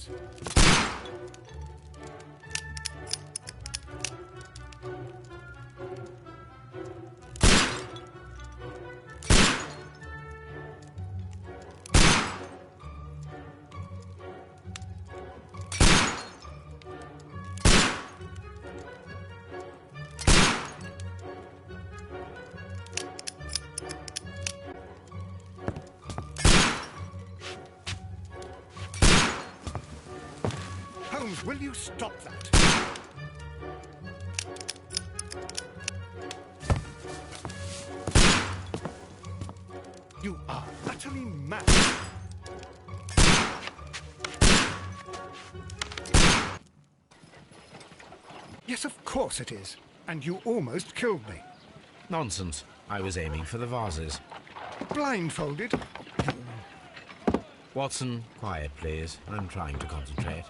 Holmes. Holmes, will you stop that? You are utterly mad. Yes, of course it is. And you almost killed me. Nonsense. I was aiming for the vases. Blindfolded? Watson, quiet, please. I'm trying to concentrate.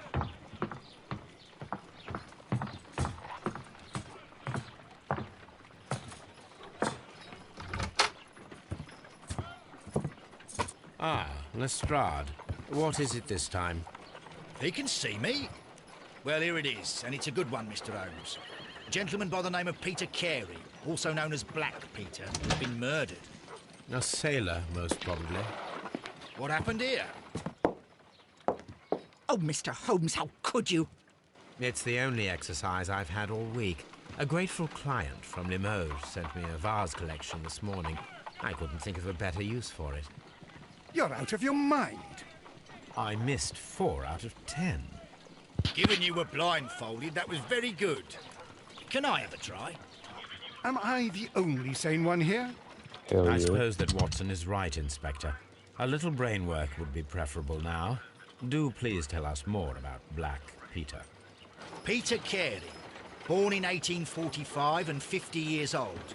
Ah, Lestrade. What is it this time? He can see me. Well, here it is, and it's a good one, Mr. Holmes. A gentleman by the name of Peter Carey, also known as Black Peter, has been murdered. A sailor, most probably. What happened here? Oh, Mr. Holmes, how could you? It's the only exercise I've had all week. A grateful client from Limoges sent me a vase collection this morning. I couldn't think of a better use for it. You're out of your mind. I missed 4 out of 10. Given you were blindfolded, that was very good. Can I have a try? Am I the only sane one here? Hell I yeah. suppose that Watson is right, Inspector. A little brain work would be preferable now. Do please tell us more about Black Peter. Peter Carey, born in 1845 and 50 years old.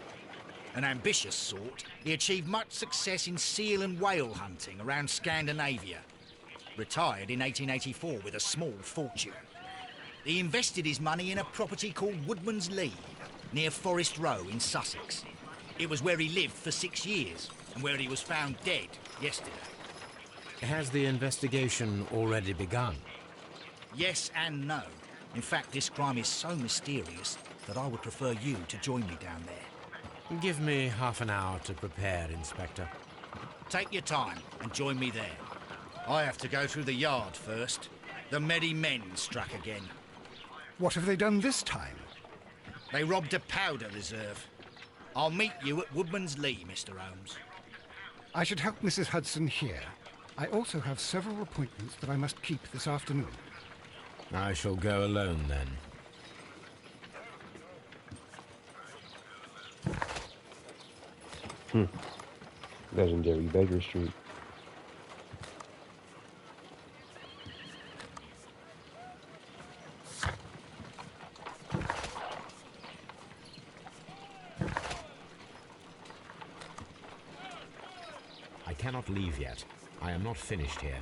An ambitious sort, he achieved much success in seal and whale hunting around Scandinavia. Retired in 1884 with a small fortune. He invested his money in a property called Woodman's Lee, near Forest Row in Sussex. It was where he lived for 6 years, and where he was found dead yesterday. Has the investigation already begun? Yes and no. In fact, this crime is so mysterious that I would prefer you to join me down there. Give me half an hour to prepare, Inspector. Take your time and join me there. I have to go through the yard first. The merry men struck again. What have they done this time? They robbed a powder reserve. I'll meet you at Woodman's Lee, Mr. Holmes. I should help Mrs. Hudson here. I also have several appointments that I must keep this afternoon. I shall go alone, then. Legendary Baker Street. I cannot leave yet. I am not finished here.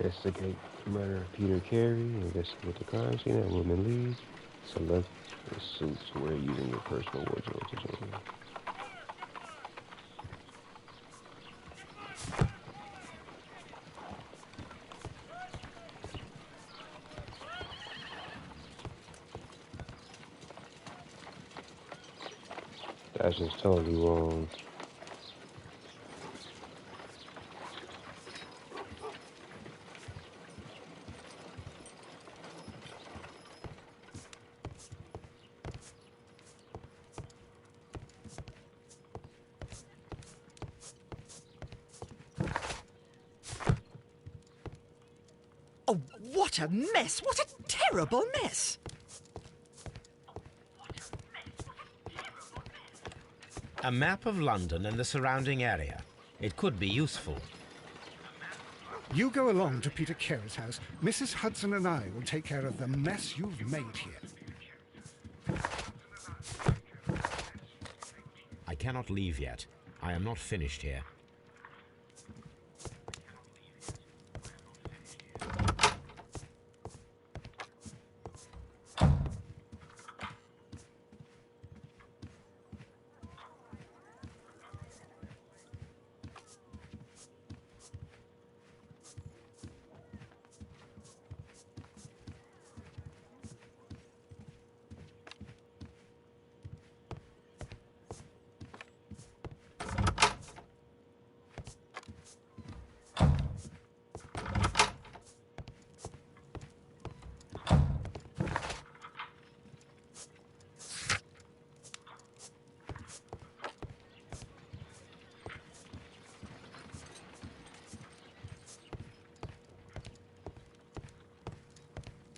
Investigate murder of Peter Carey. Investigate the crime scene at Woodman Lee. Select the suits to wear using your personal wardrobe. That's just totally wrong. Oh, what a mess! What a terrible mess! A map of London and the surrounding area. It could be useful. You go along to Peter Carey's house. Mrs. Hudson and I will take care of the mess you've made here. cannot leave yet. I am not finished here.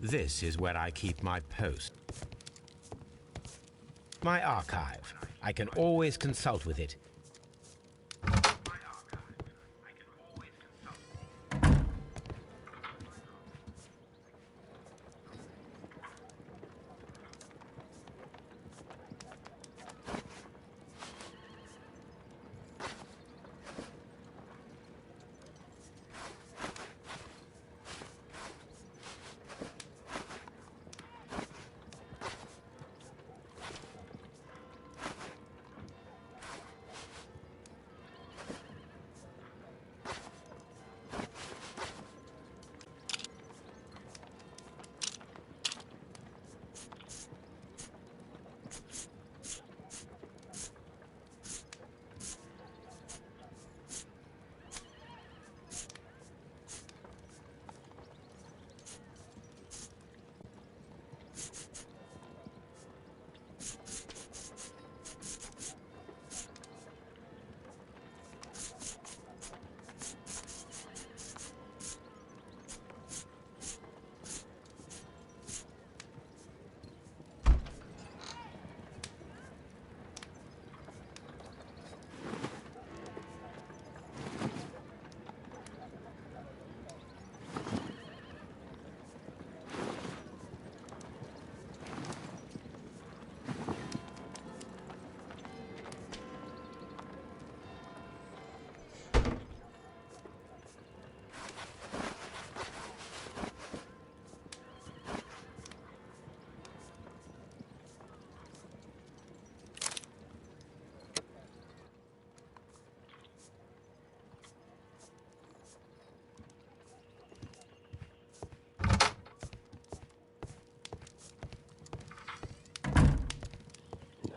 This is where I keep my post. My archive. I can always consult with it.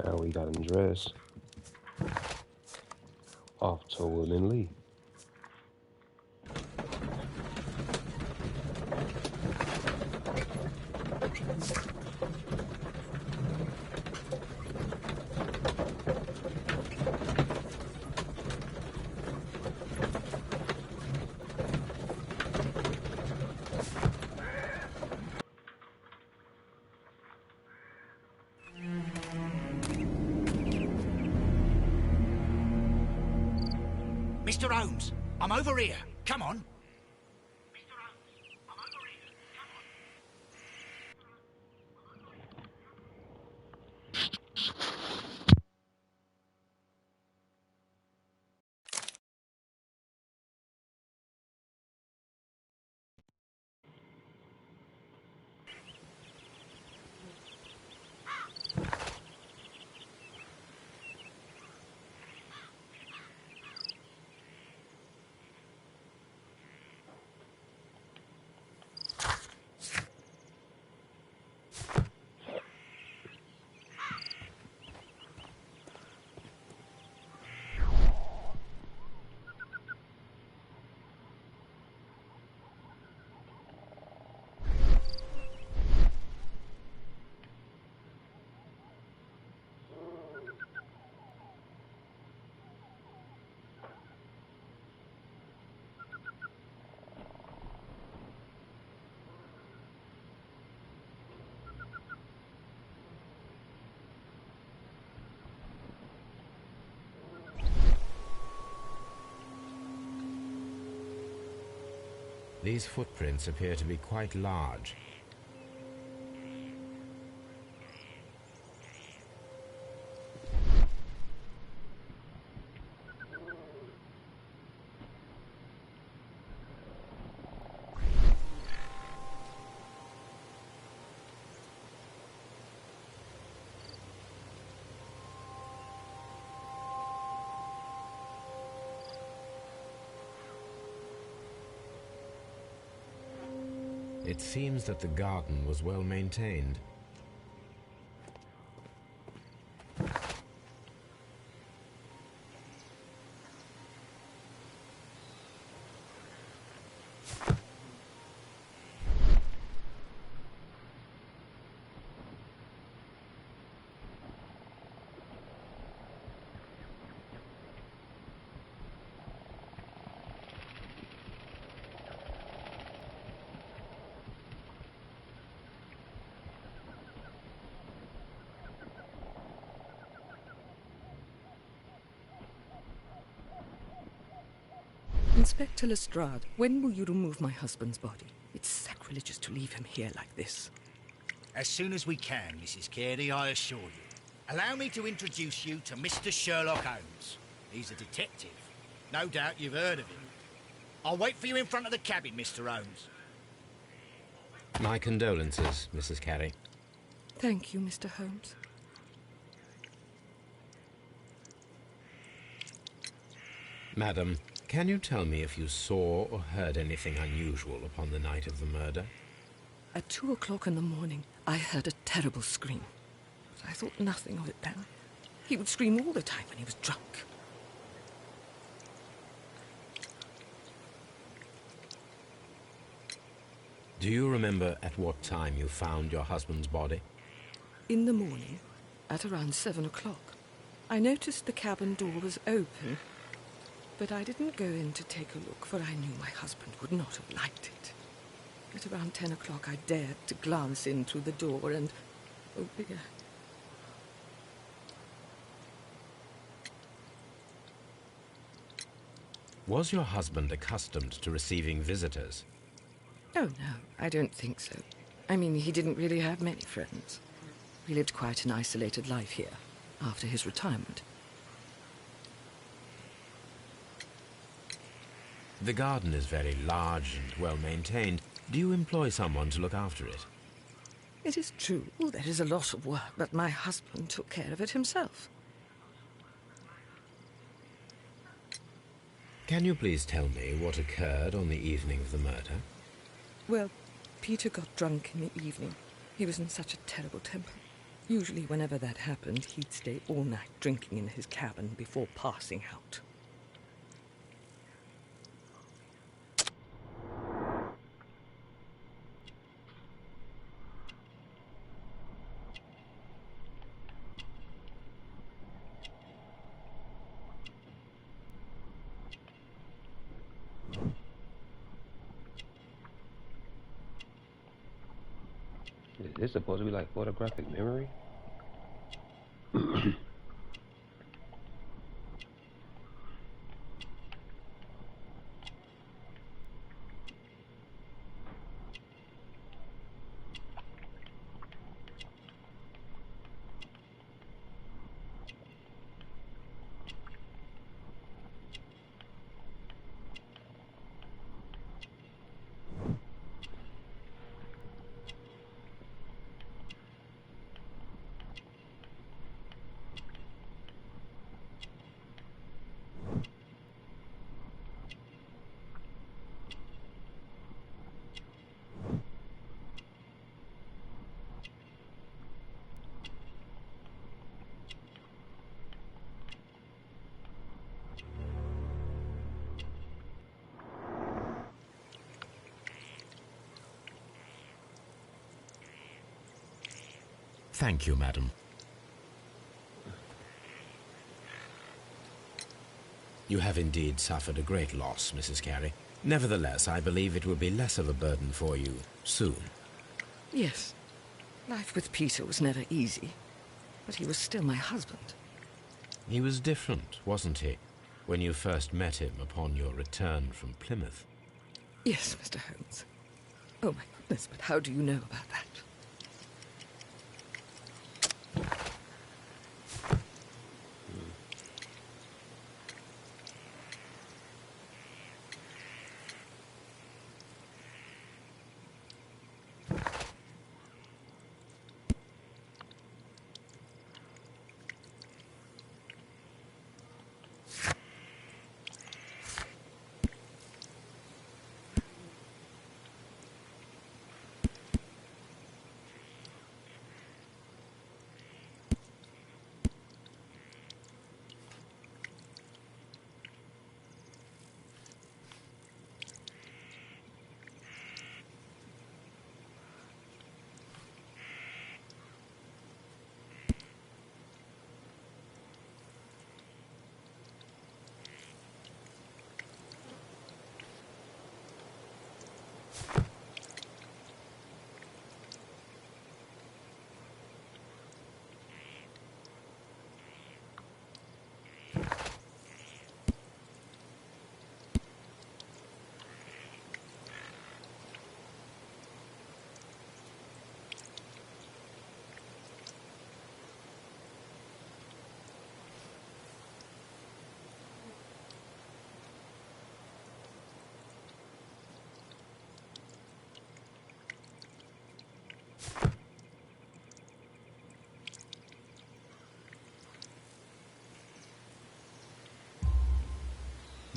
Now we got him dressed. Off to Woodland Lee. Mr. Holmes, I'm over here. Come on. These footprints appear to be quite large. It seems that the garden was well maintained. Inspector Lestrade, when will you remove my husband's body? It's sacrilegious to leave him here like this. As soon as we can, Mrs. Carey, I assure you. Allow me to introduce you to Mr. Sherlock Holmes. He's a detective. No doubt you've heard of him. I'll wait for you in front of the cabin, Mr. Holmes. My condolences, Mrs. Carey. Thank you, Mr. Holmes. Madam, can you tell me if you saw or heard anything unusual upon the night of the murder? At 2 o'clock in the morning, I heard a terrible scream. But I thought nothing of it then. He would scream all the time when he was drunk. Do you remember at what time you found your husband's body? In the morning, at around 7 o'clock, I noticed the cabin door was open. But I didn't go in to take a look, for I knew my husband would not have liked it. At around 10 o'clock, I dared to glance in through the door and... oh, dear. Was your husband accustomed to receiving visitors? Oh, no, I don't think so. I mean, he didn't really have many friends. He lived quite an isolated life here, after his retirement. The garden is very large and well maintained. Do you employ someone to look after it? It is true, there is a lot of work, but my husband took care of it himself. Can you please tell me what occurred on the evening of the murder? Well, Peter got drunk in the evening. He was in such a terrible temper. Usually whenever that happened, he'd stay all night drinking in his cabin before passing out. Is this supposed to be like photographic memory? Thank you, madam. You have indeed suffered a great loss, Mrs. Carey. Nevertheless, I believe it will be less of a burden for you soon. Yes. Life with Peter was never easy, but he was still my husband. He was different, wasn't he, when you first met him upon your return from Plymouth? Yes, Mr. Holmes. Oh, my goodness, but how do you know about that?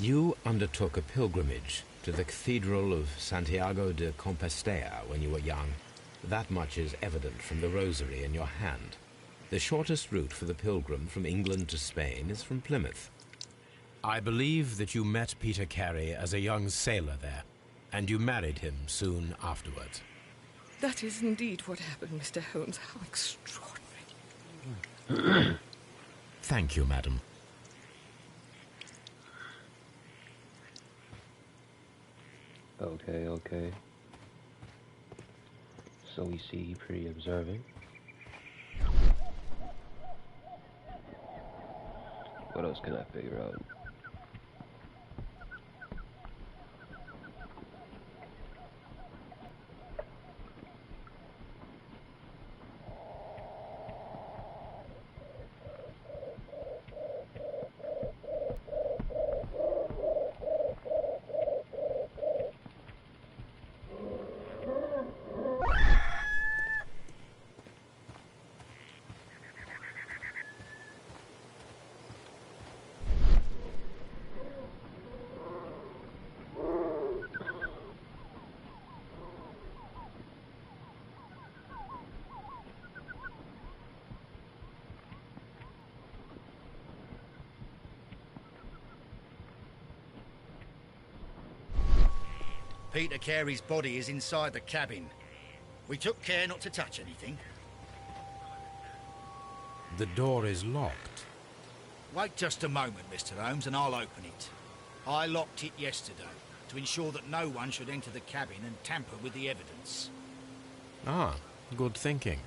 You undertook a pilgrimage to the Cathedral of Santiago de Compostela when you were young. That much is evident from the rosary in your hand. The shortest route for the pilgrim from England to Spain is from Plymouth. I believe that you met Peter Carey as a young sailor there, and you married him soon afterwards. That is indeed what happened, Mr. Holmes. How extraordinary. Thank you, madam. Okay, okay. So we see he pretty observant. What else can I figure out? Peter Carey's body is inside the cabin. We took care not to touch anything. The door is locked. Wait just a moment, Mr. Holmes, and I'll open it. I locked it yesterday to ensure that no one should enter the cabin and tamper with the evidence. Ah, good thinking.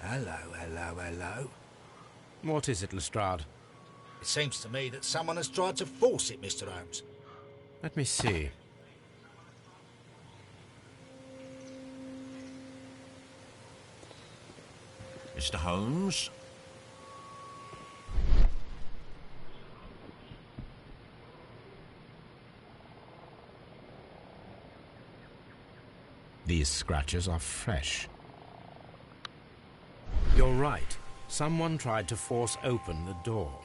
Hello, hello, hello. What is it, Lestrade? It seems to me that someone has tried to force it, Mr. Holmes. Let me see. Mr. Holmes? These scratches are fresh. You're right. Someone tried to force open the door.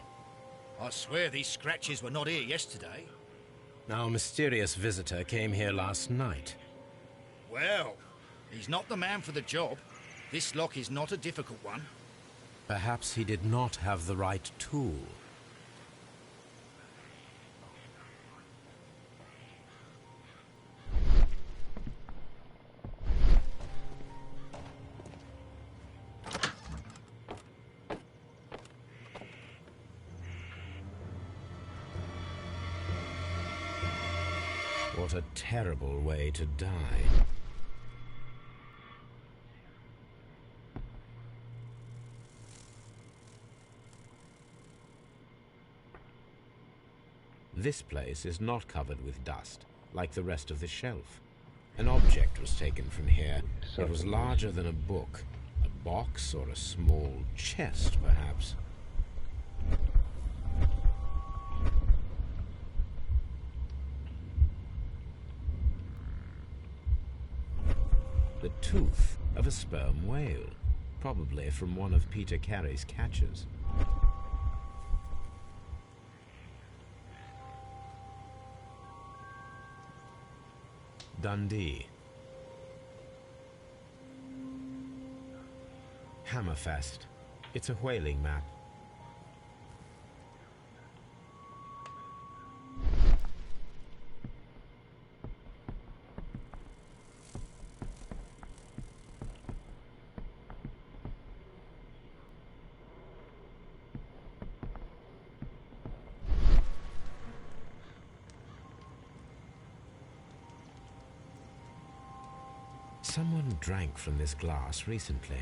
I swear these scratches were not here yesterday. Our mysterious visitor came here last night. Well, he's not the man for the job. This lock is not a difficult one. Perhaps he did not have the right tool. What a terrible way to die. This place is not covered with dust, like the rest of the shelf. An object was taken from here. It was larger than a book. A box or a small chest, perhaps. The tooth of a sperm whale, probably from one of Peter Carey's catches. Dundee. Hammerfest. It's a whaling map. Someone drank from this glass recently.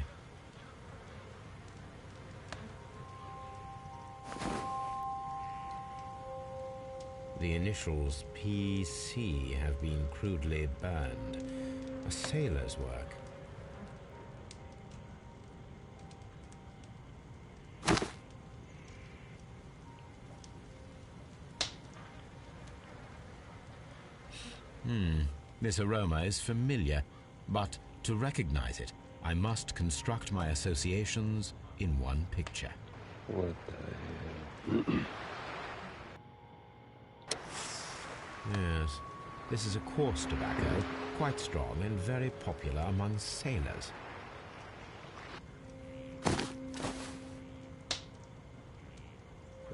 The initials PC have been crudely burned. A sailor's work. This aroma is familiar. But to recognize it, I must construct my associations in one picture. What the hell? Yes, this is a coarse tobacco, quite strong and very popular among sailors.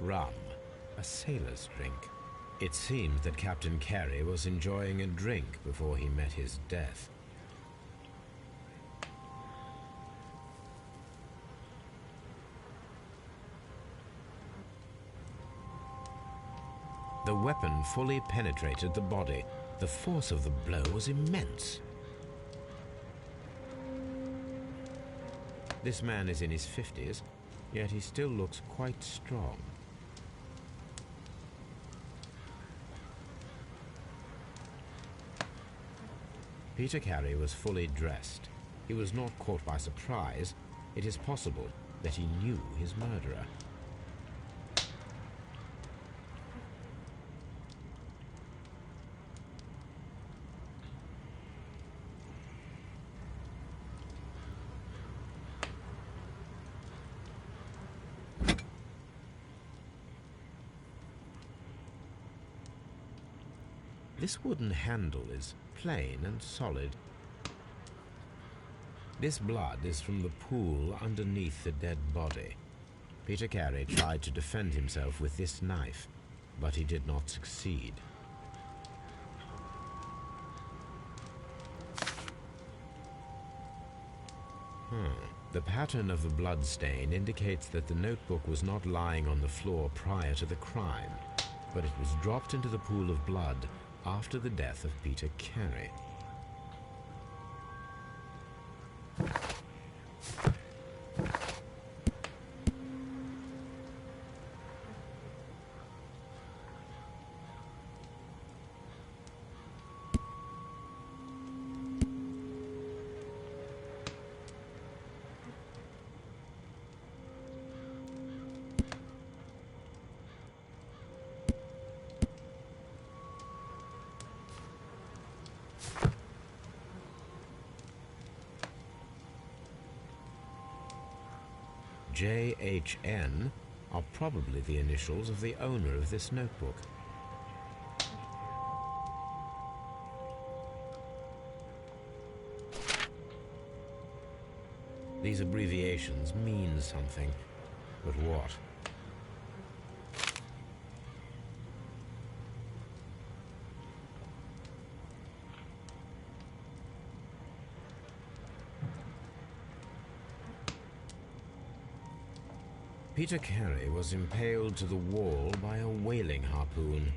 Rum, a sailor's drink. It seemed that Captain Carey was enjoying a drink before he met his death. The weapon fully penetrated the body. The force of the blow was immense. This man is in his 50s, yet he still looks quite strong. Peter Carey was fully dressed. He was not caught by surprise. It is possible that he knew his murderer. This wooden handle is plain and solid. This blood is from the pool underneath the dead body. Peter Carey tried to defend himself with this knife, but he did not succeed. The pattern of the blood stain indicates that the notebook was not lying on the floor prior to the crime, but it was dropped into the pool of blood after the death of Peter Carey. JHN are probably the initials of the owner of this notebook. These abbreviations mean something, but what? Peter Carey was impaled to the wall by a whaling harpoon.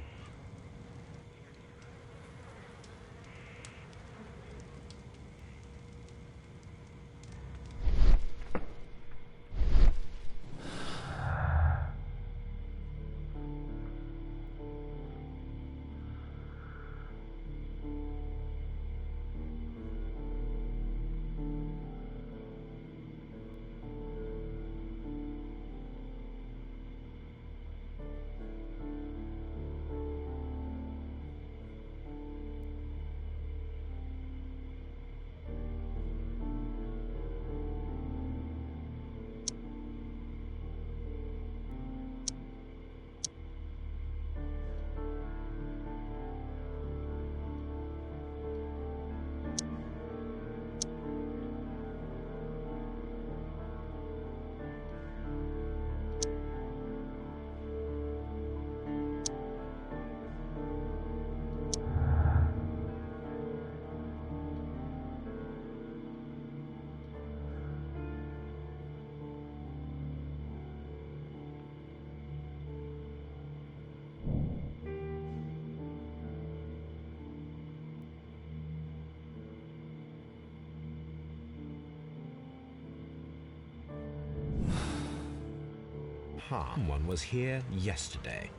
Someone was here yesterday.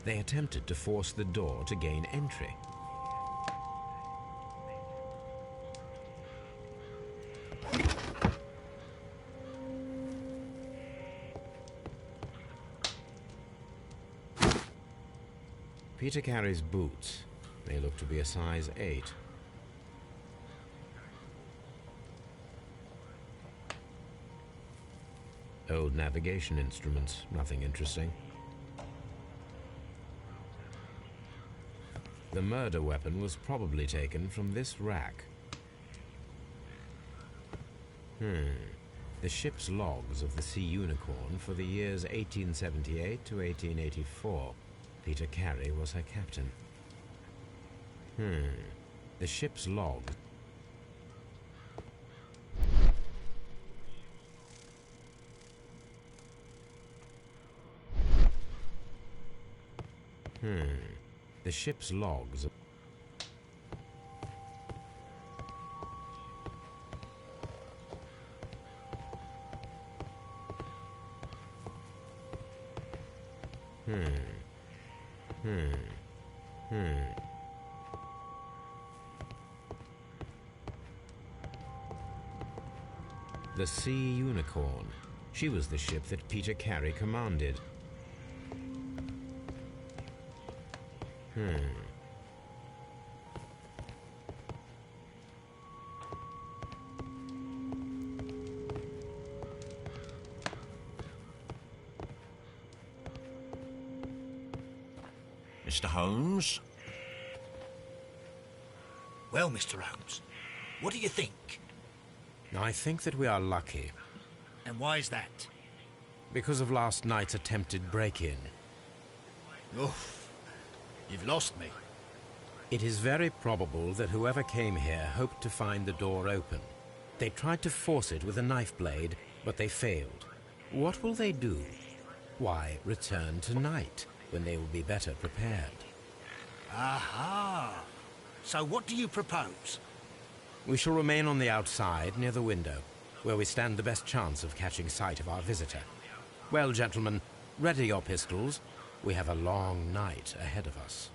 They attempted to force the door to gain entry. Peter Carey's boots. They look to be a size 8. Old navigation instruments, nothing interesting. The murder weapon was probably taken from this rack. The ship's logs of the Sea Unicorn for the years 1878 to 1884. Peter Carey was her captain. The ship's logs. The ship's logs. The Sea Unicorn. She was the ship that Peter Carey commanded. Mr. Holmes? Well, Mr. Holmes, what do you think? I think that we are lucky And why is that? because of last night's attempted break-in. Oof, you've lost me. It is very probable that whoever came here hoped to find the door open. They tried to force it with a knife blade, but they failed. What will they do? Why, return tonight, when they will be better prepared. Aha! So what do you propose? We shall remain on the outside, near the window, where we stand the best chance of catching sight of our visitor. Well, gentlemen, ready your pistols. We have a long night ahead of us.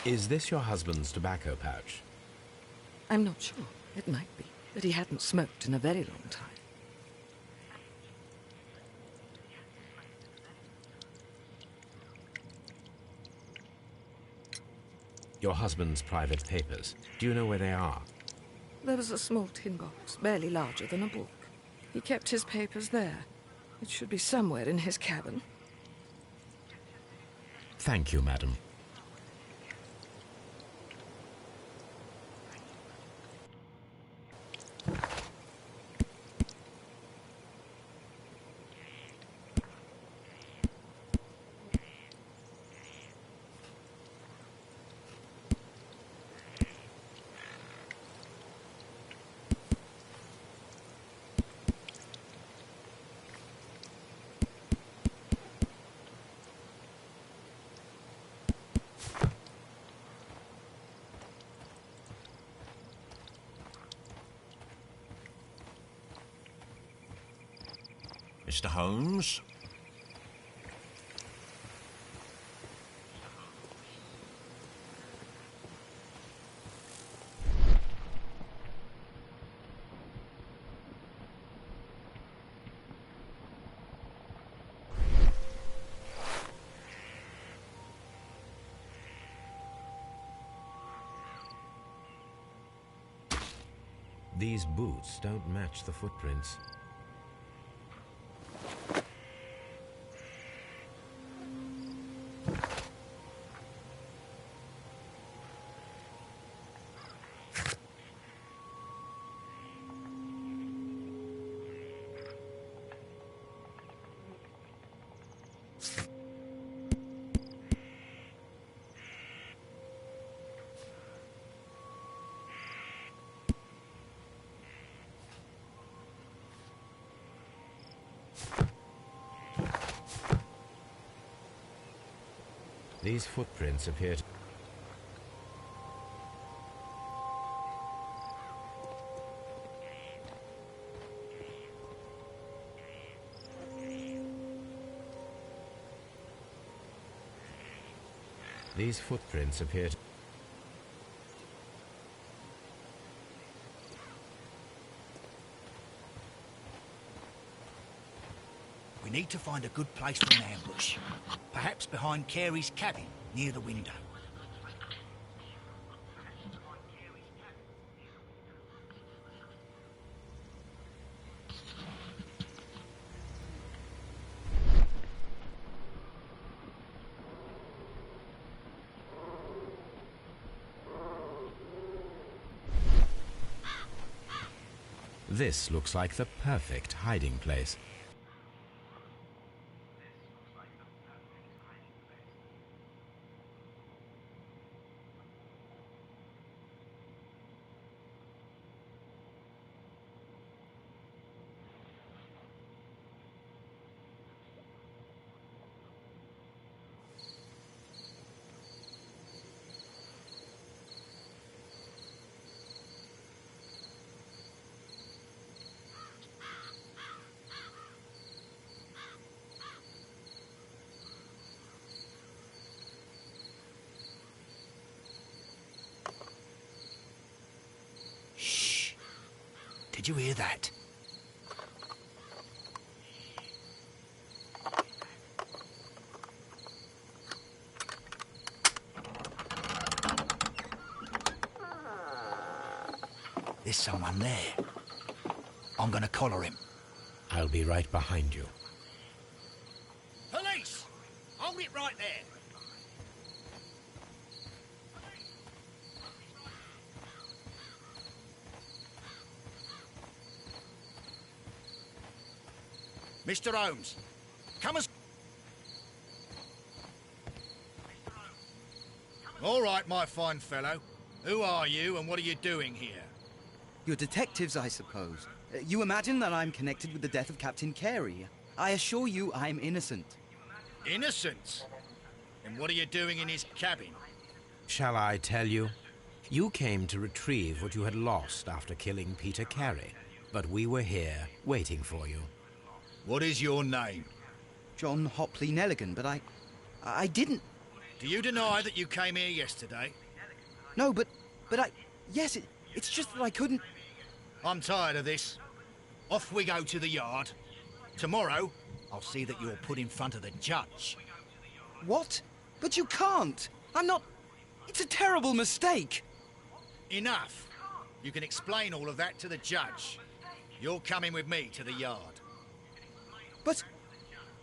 Is this your husband's tobacco pouch? I'm not sure. It might be, but he hadn't smoked in a very long time. Your husband's private papers. Do you know where they are? There was a small tin box, barely larger than a book. He kept his papers there. It should be somewhere in his cabin. Thank you, madam. Mr. Holmes? These boots don't match the footprints. These footprints appear to... These footprints appear to... We need to find a good place for an ambush. Perhaps behind Carey's cabin, near the window. This looks like the perfect hiding place. Did you hear that? There's someone there. I'm gonna collar him. I'll be right behind you. Police! Hold it right there. Mr. Holmes, come as... All right, my fine fellow. Who are you and what are you doing here? You're detectives, I suppose. You imagine that I'm connected with the death of Captain Carey. I assure you I'm innocent. Innocent? And what are you doing in his cabin? Shall I tell you? You came to retrieve what you had lost after killing Peter Carey, but we were here, waiting for you. What is your name? John Hopley Nelligan, but I didn't... Do you deny that you came here yesterday? No, but yes, it's just that I couldn't... I'm tired of this. Off we go to the yard. Tomorrow, I'll see that you're put in front of the judge. What? But you can't! I'm not... It's a terrible mistake! Enough. You can explain all of that to the judge. You're coming with me to the yard. But...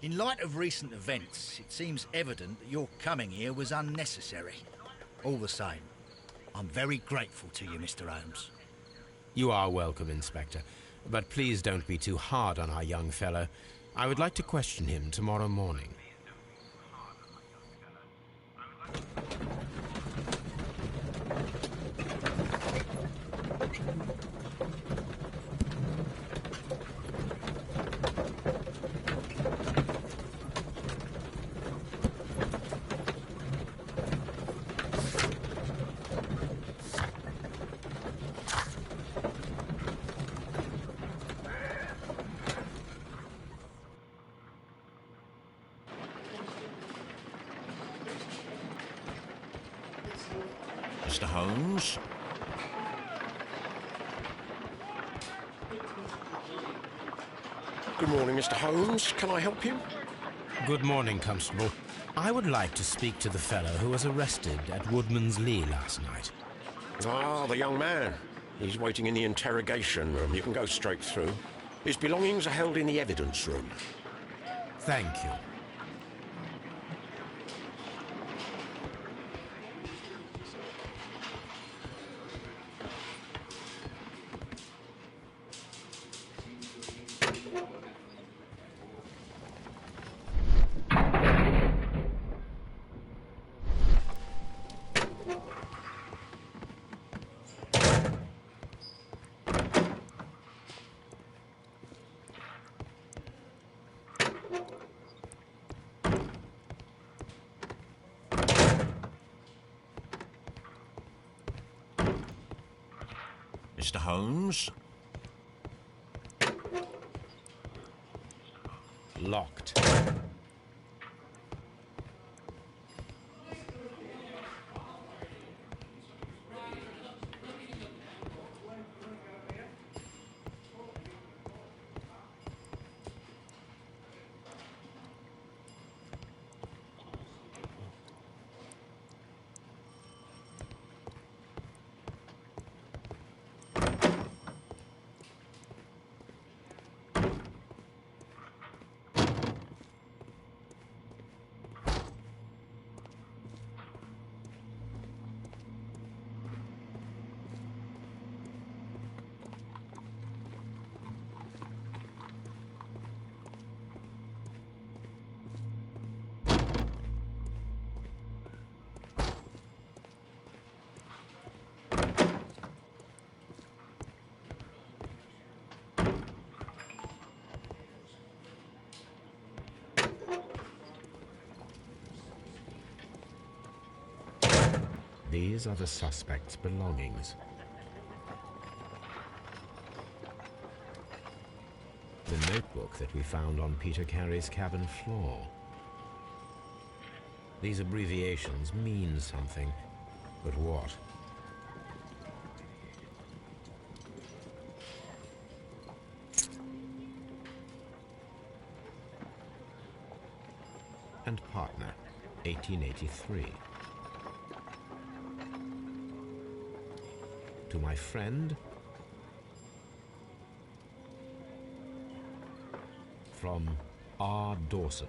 In light of recent events, it seems evident that your coming here was unnecessary. All the same, I'm very grateful to you, Mr. Holmes. You are welcome, Inspector. But please don't be too hard on our young fellow. I would like to question him tomorrow morning. Mr. Holmes? Good morning, Mr. Holmes. Can I help you? Good morning, Constable. I would like to speak to the fellow who was arrested at Woodman's Lee last night. Ah, the young man. He's waiting in the interrogation room. You can go straight through. His belongings are held in the evidence room. Thank you. Mr. Holmes? Locked. These are the suspect's belongings. The notebook that we found on Peter Carey's cabin floor. These abbreviations mean something, but what? And partner, 1883. To my friend, from R. Dawson.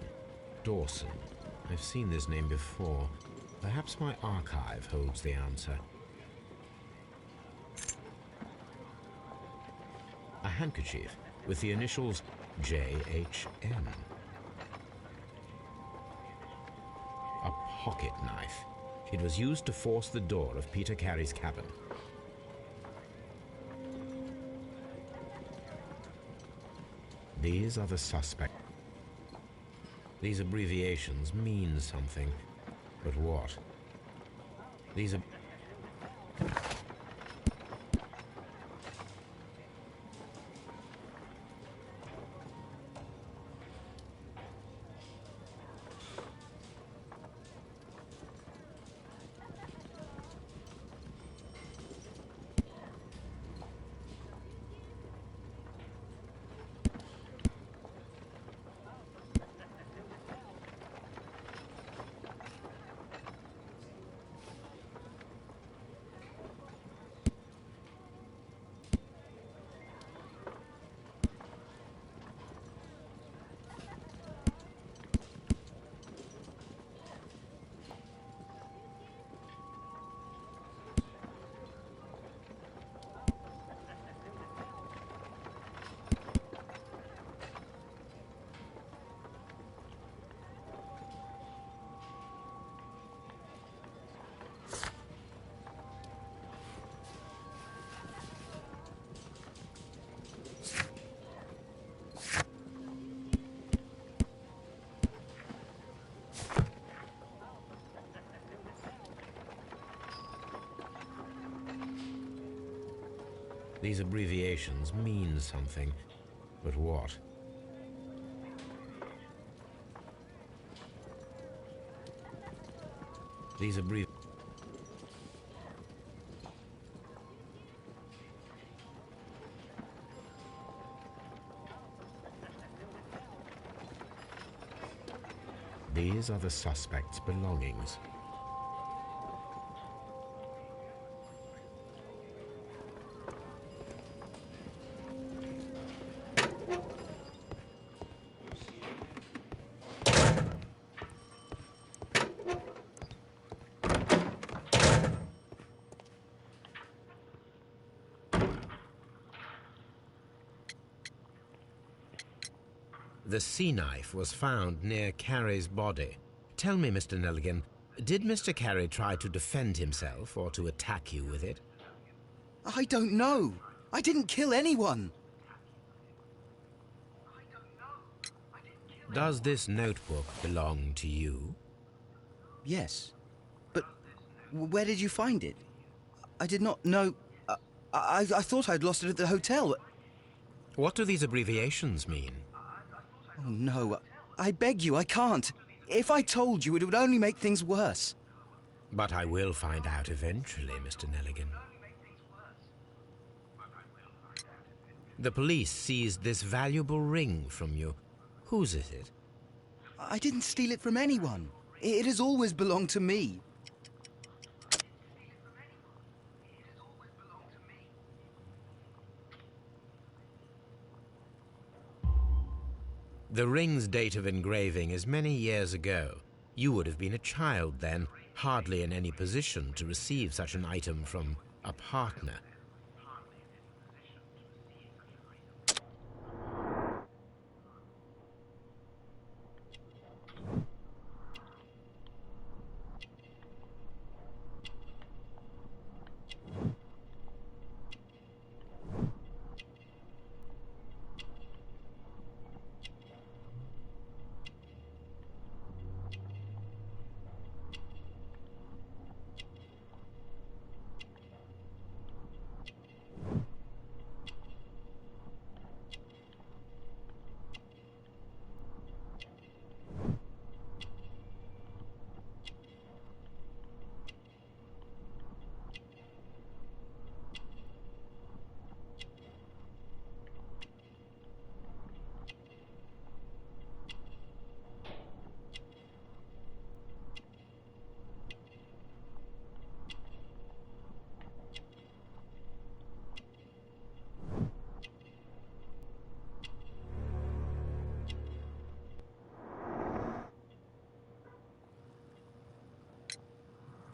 Dawson. I've seen this name before. Perhaps my archive holds the answer. A handkerchief with the initials J.H.M. A pocket knife. It was used to force the door of Peter Carey's cabin. These are the suspects. These abbreviations mean something, but what? These are... These abbreviations mean something, but what? These These are the suspect's belongings. The sea knife was found near Carey's body. Tell me, Mr. Nelligan, did Mr. Carey try to defend himself or to attack you with it? I don't know. I didn't kill anyone. Does this notebook belong to you? Yes. But where did you find it? I did not know... I thought I'd lost it at the hotel. What do these abbreviations mean? Oh, no. I beg you, I can't. If I told you, it would only make things worse. But I will find out eventually, Mr. Nelligan. The police seized this valuable ring from you. Whose is it? I didn't steal it from anyone. It has always belonged to me. The ring's date of engraving is many years ago. You would have been a child then, hardly in any position to receive such an item from a partner.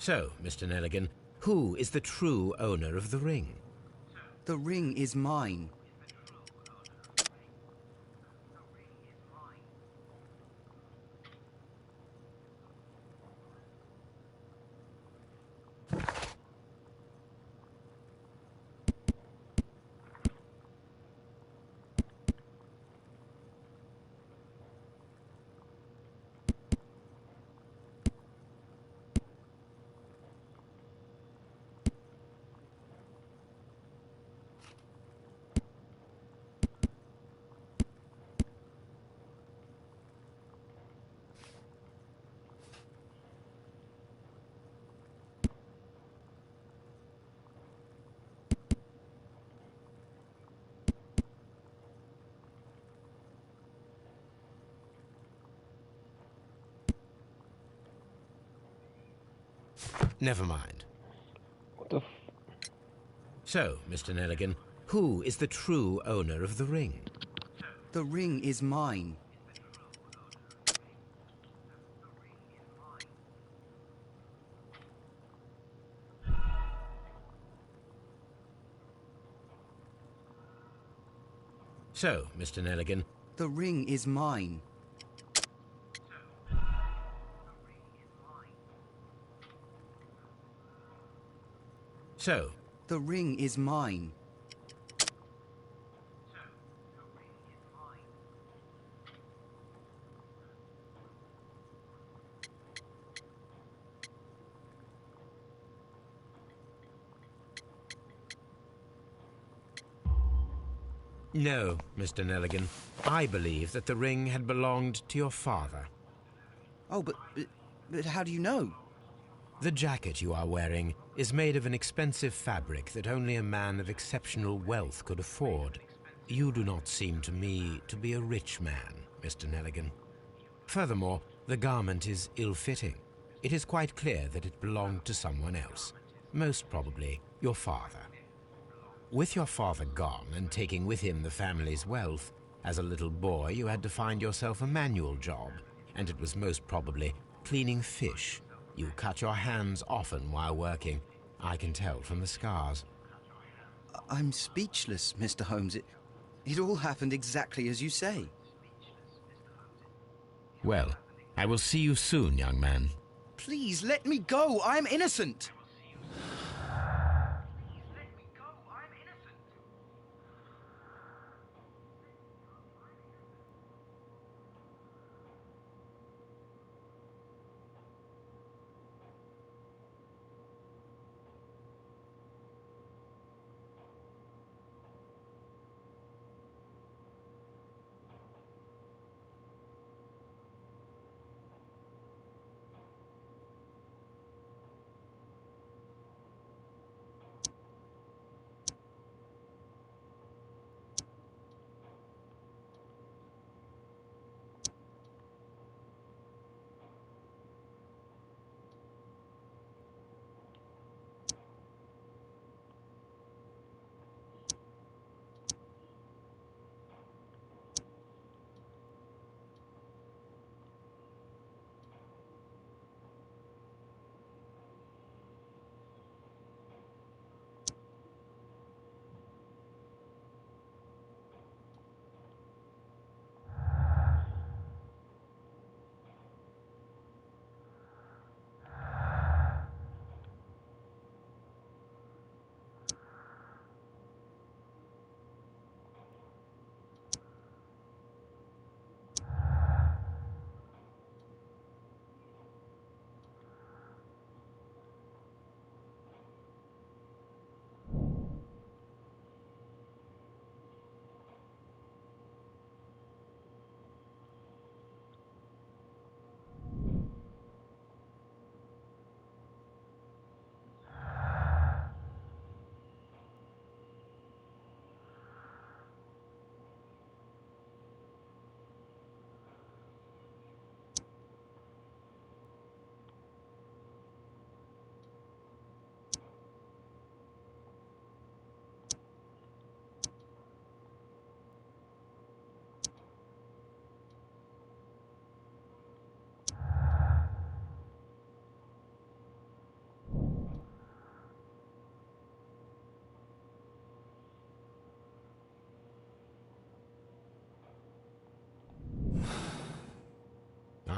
So, Mr. Nelligan, who is the true owner of the ring? The ring is mine. Never mind. What the So, Mr. Nelligan, who is the true owner of the ring? The ring is mine. So, Mr. Nelligan, The ring is mine. so, The ring is mine. no, Mr. Nelligan. I believe that the ring had belonged to your father. Oh, but how do you know? The jacket you are wearing is made of an expensive fabric that only a man of exceptional wealth could afford. You do not seem to me to be a rich man, Mr. Nelligan. Furthermore, the garment is ill-fitting. It is quite clear that it belonged to someone else, most probably your father. With your father gone and taking with him the family's wealth, as a little boy you had to find yourself a manual job, and it was most probably cleaning fish. You cut your hands often while working. I can tell from the scars. I'm speechless, Mr. Holmes. It all happened exactly as you say. Well, I will see you soon, young man. Please, let me go. I'm innocent.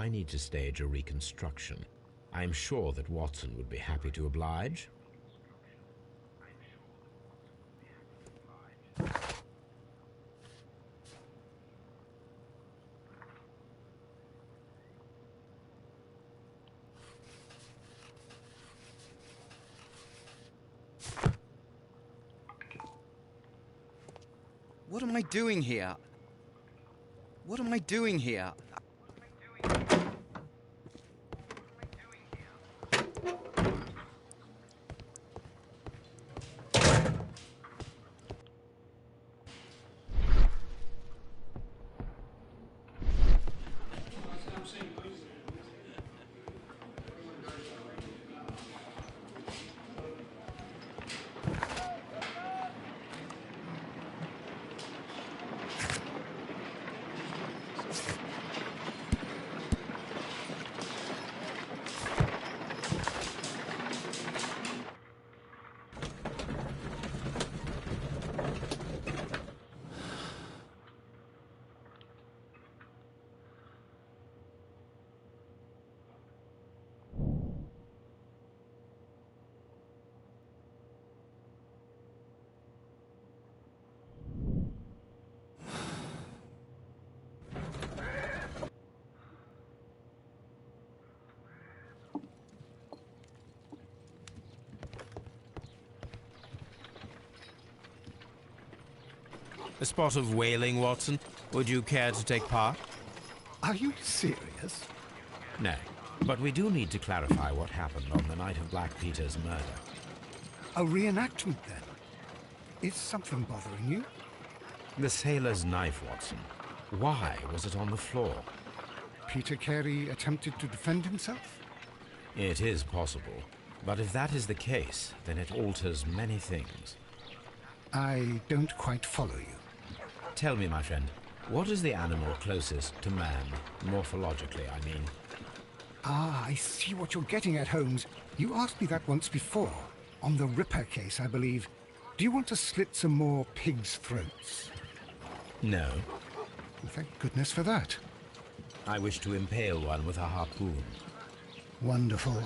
I need to stage a reconstruction. I am sure that Watson would be happy to oblige. What am I doing here? What am I doing here? A spot of whaling, Watson? Would you care to take part? Are you serious? No, but we do need to clarify what happened on the night of Black Peter's murder. A reenactment, then? Is something bothering you? The sailor's knife, Watson. Why was it on the floor? Peter Carey attempted to defend himself? It is possible, but if that is the case, then it alters many things. I don't quite follow you. Tell me, my friend, what is the animal closest to man, morphologically, I mean? Ah, I see what you're getting at, Holmes. You asked me that once before. On the Ripper case, I believe. Do you want to slit some more pigs' throats? No. Thank goodness for that. I wish to impale one with a harpoon. Wonderful.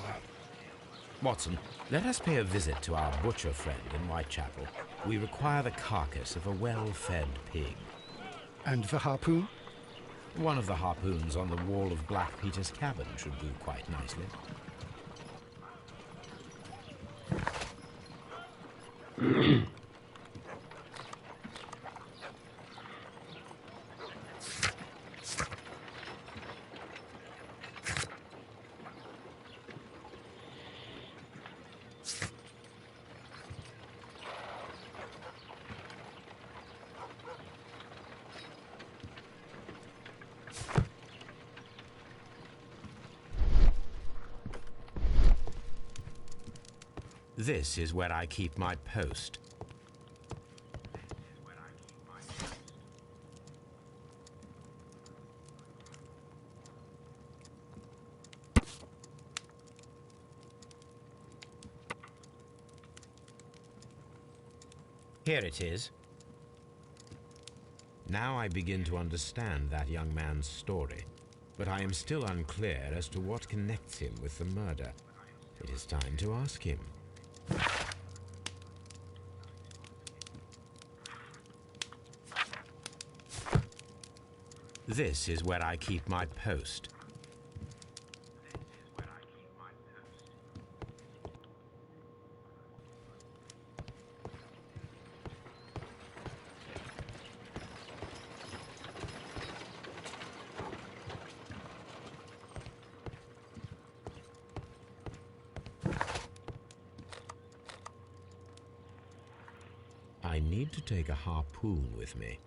Watson, let us pay a visit to our butcher friend in Whitechapel. We require the carcass of a well-fed pig. And the harpoon? One of the harpoons on the wall of Black Peter's cabin should do quite nicely. This is where I keep my post. Here it is. Now I begin to understand that young man's story, but I am still unclear as to what connects him with the murder. It is time to ask him. This is where I keep my post. I need to take a harpoon with me.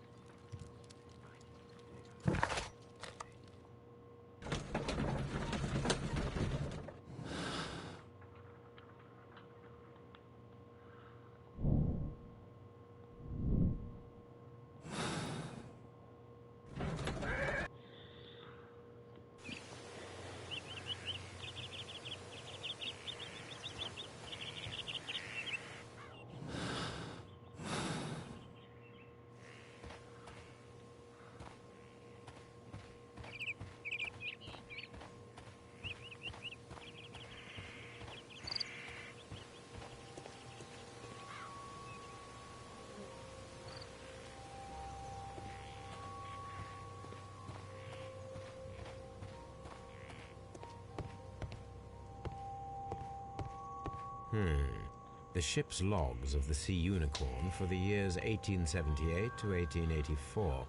The ship's logs of the Sea Unicorn for the years 1878 to 1884.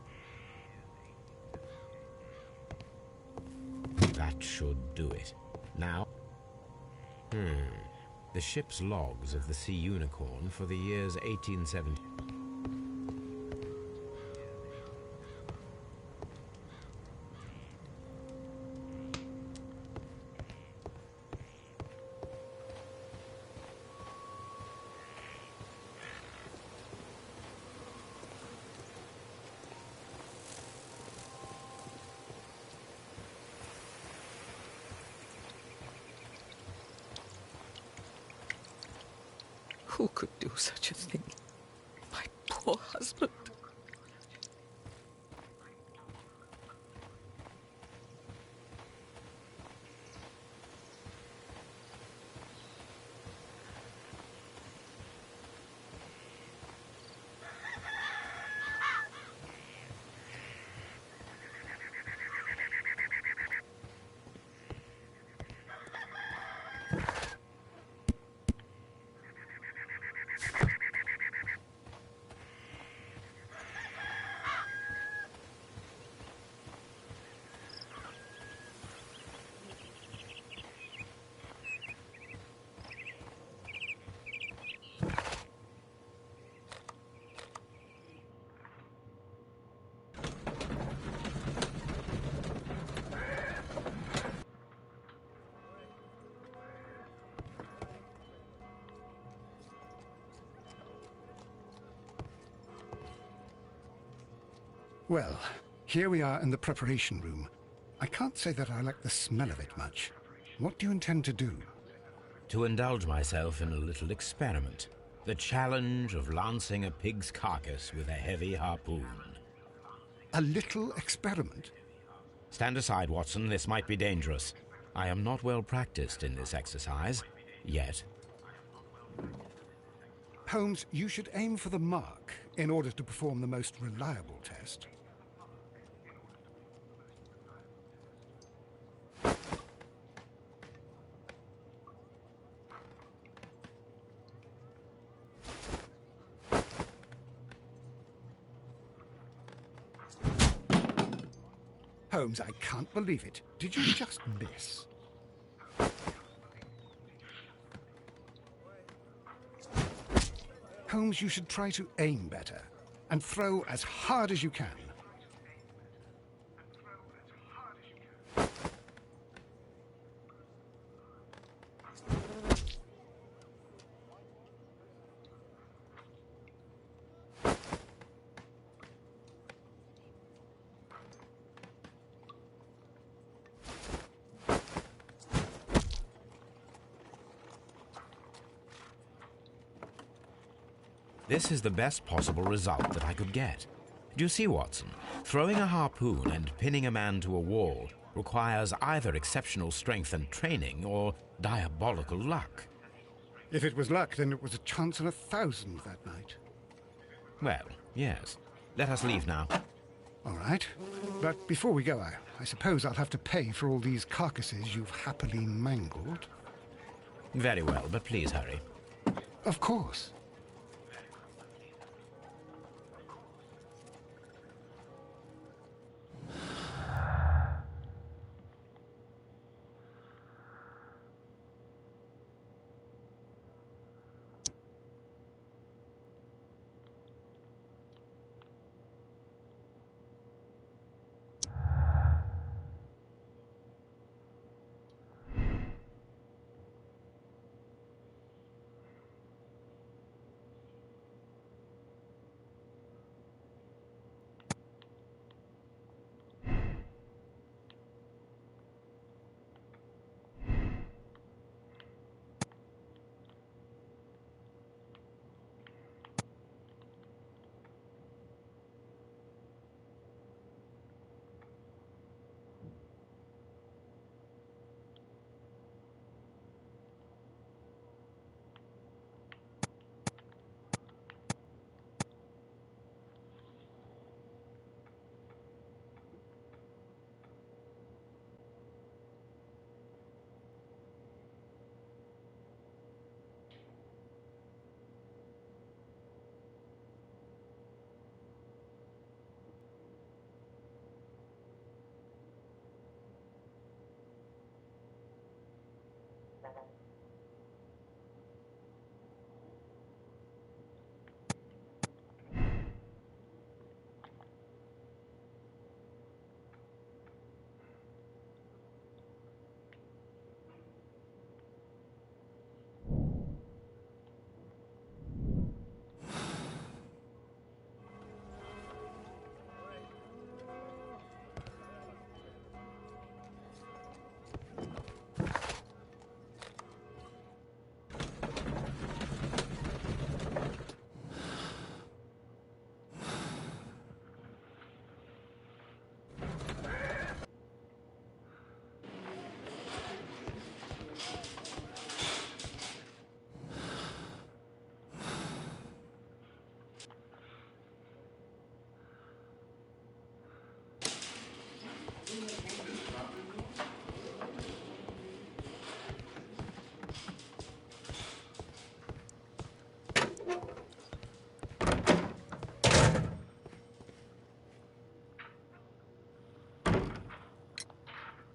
That should do it. Now... The ship's logs of the Sea Unicorn for the years 1870... Who could do such a thing? My poor husband. Well, here we are in the preparation room. I can't say that I like the smell of it much. What do you intend to do? To indulge myself in a little experiment. The challenge of lancing a pig's carcass with a heavy harpoon. A little experiment? Stand aside, Watson. This might be dangerous. I am not well practiced in this exercise. Yet. Holmes, you should aim for the mark in order to perform the most reliable test. Holmes, I can't believe it. Did you just miss? Holmes, you should try to aim better and throw as hard as you can. This is the best possible result that I could get. Do you see, Watson? Throwing a harpoon and pinning a man to a wall requires either exceptional strength and training or diabolical luck. If it was luck, then it was a chance in 1,000 that night. Well, yes. Let us leave now. All right. But before we go, I suppose I'll have to pay for all these carcasses you've happily mangled. Very well, but please hurry. Of course.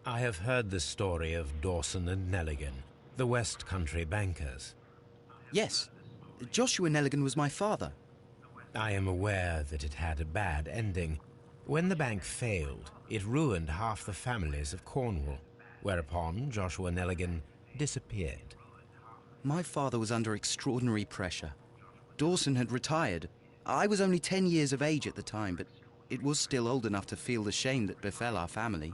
I have heard the story of Dawson and Nelligan, the West Country bankers. Yes, Joshua Nelligan was my father. I am aware that it had a bad ending. When the bank failed, it ruined half the families of Cornwall, whereupon Joshua Nelligan disappeared. My father was under extraordinary pressure. Dawson had retired. I was only 10 years of age at the time, but it was still old enough to feel the shame that befell our family.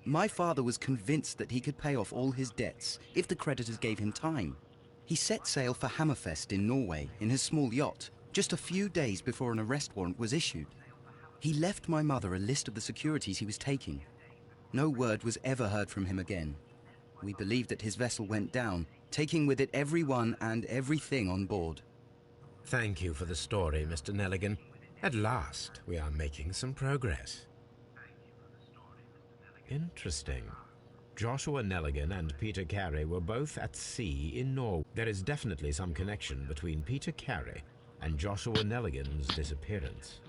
My father was convinced that he could pay off all his debts if the creditors gave him time. He set sail for Hammerfest in Norway in his small yacht, just a few days before an arrest warrant was issued. He left my mother a list of the securities he was taking. No word was ever heard from him again. We believe that his vessel went down, taking with it everyone and everything on board. Thank you for the story, Mr. Nelligan. At last, we are making some progress. Interesting. Joshua Nelligan and Peter Carey were both at sea in Norway. There is definitely some connection between Peter Carey and Joshua Nelligan's disappearance.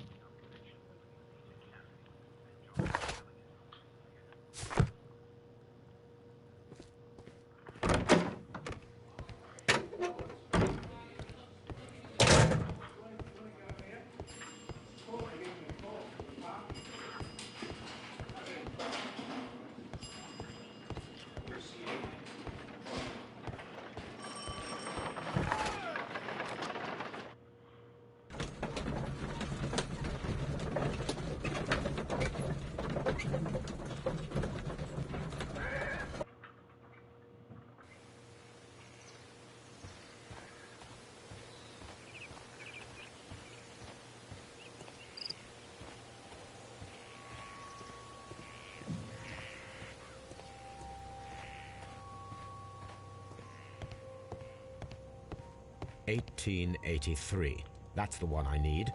(1883). That's the one I need.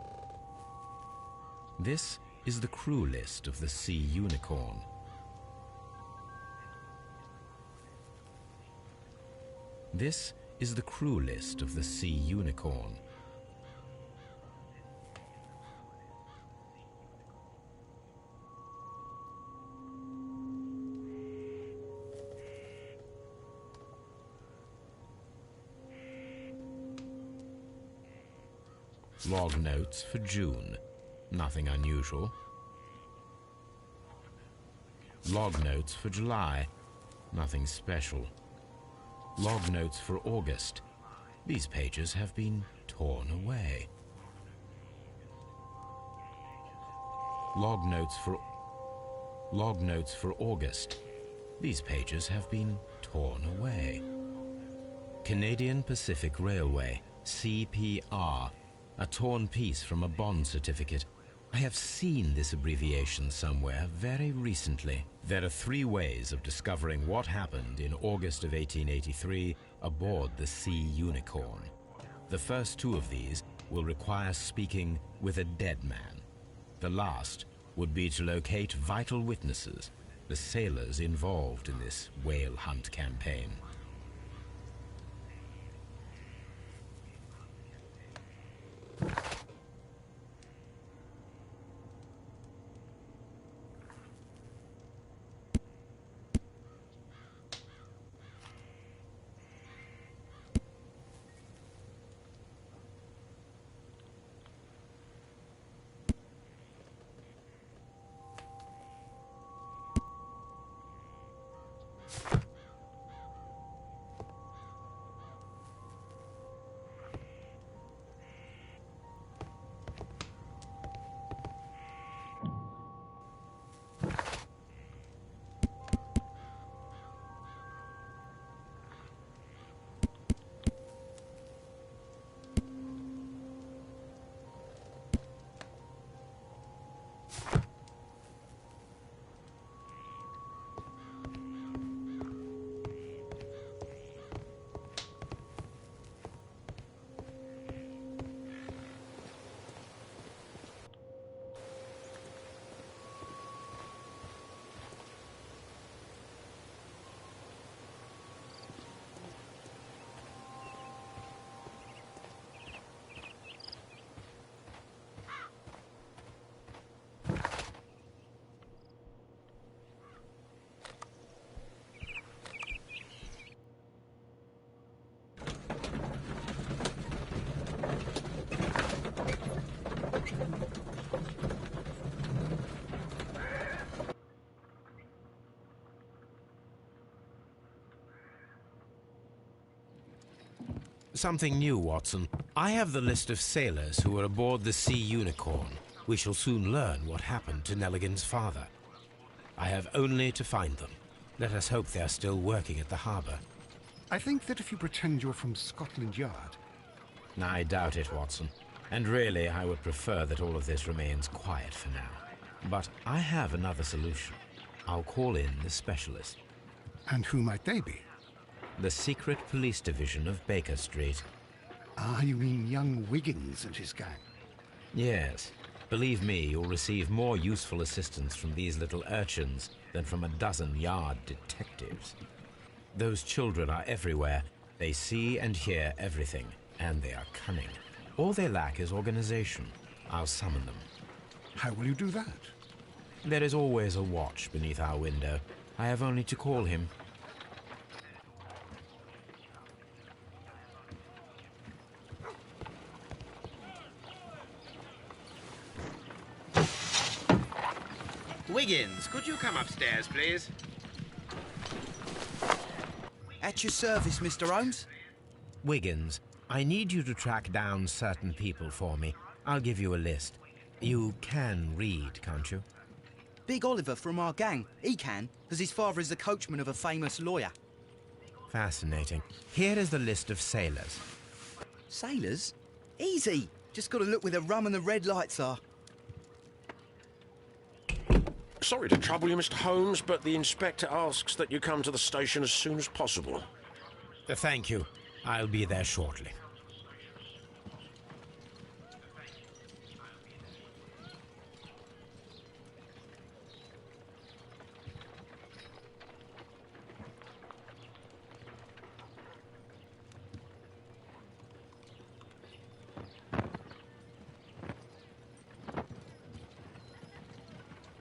This is the crew list of the Sea Unicorn. This is the crew list of the Sea Unicorn. Log notes for June. Nothing unusual. Log notes for July. Nothing special. Log notes for August. These pages have been torn away. Log notes for August. These pages have been torn away. Canadian Pacific Railway, CPR. A torn piece from a bond certificate. I have seen this abbreviation somewhere very recently. There are 3 ways of discovering what happened in August of 1883 aboard the Sea Unicorn. The first 2 of these will require speaking with a dead man. The last would be to locate vital witnesses, the sailors involved in this whale hunt campaign. something new, Watson. I have the list of sailors who were aboard the Sea Unicorn. We shall soon learn what happened to Nelligan's father. I have only to find them. Let us hope they are still working at the harbour. I think that if you pretend you're from Scotland Yard... I doubt it, Watson. And really, I would prefer that all of this remains quiet for now. But I have another solution. I'll call in the specialist. And who might they be? The secret police division of Baker Street. Ah, you mean young Wiggins and his gang? Yes. Believe me, you'll receive more useful assistance from these little urchins than from a dozen yard detectives. Those children are everywhere. They see and hear everything, and they are cunning. All they lack is organization. I'll summon them. How will you do that? There is always a watch beneath our window. I have only to call him. Wiggins, could you come upstairs, please? At your service, Mr. Holmes. Wiggins, I need you to track down certain people for me. I'll give you a list. You can read, can't you? Big Oliver from our gang. He can, because his father is the coachman of a famous lawyer. Fascinating. Here is the list of sailors. Sailors? Easy. Just got to look where the rum and the red lights are. Sorry to trouble you, Mr. Holmes, but the inspector asks that you come to the station as soon as possible. Thank you. I'll be there shortly.